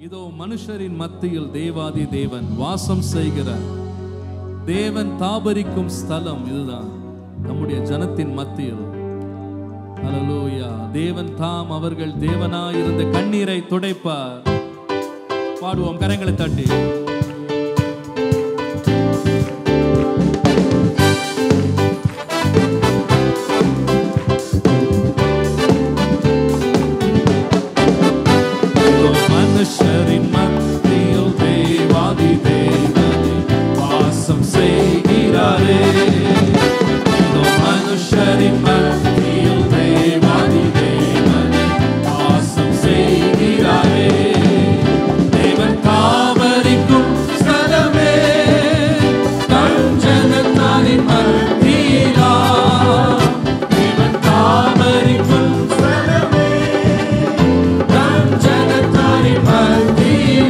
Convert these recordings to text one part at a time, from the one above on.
இதோ மனுஷரின் மத்தியில் தேவாதி தேவன் வாசம் செய்கிறார். தேவன் தாபரிக்கும் ஸ்தலம் இதுதான், நம்முடைய ஜனத்தின் மத்தியில். ஹல்லேலூயா. தேவன் தாம் அவர்கள் தேவனாயிருந்த கண்ணீரை துடைப்பார். பாடுவோம் கரங்களை தட்டி. மனுஷரின் மத்தியில் தேவாதி தேவனே வாசம் செய்கிறாரே. மனுஷரின் மத்தியில் தேவாதி தேவனே வாசம் செய்கிறாரே. தேவன் தாபரிக்கும் ஸ்தலமே தம் ஜனத்தாரின் மத்தியிலா. தேவன் தாபரிக்கும் ஸ்தலமே தம் ஜனத்தாரின் மத்தியிலா.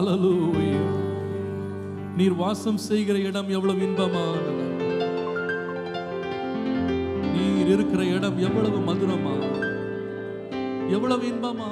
ஹல்லேலூயா. நீர் வாசம் செய்கிற இடம் எவ்வளவு இன்பமானது, நீர் இருக்கிற இடம் எவ்வளவு மதுரமா, எவ்வளவு இன்பமா.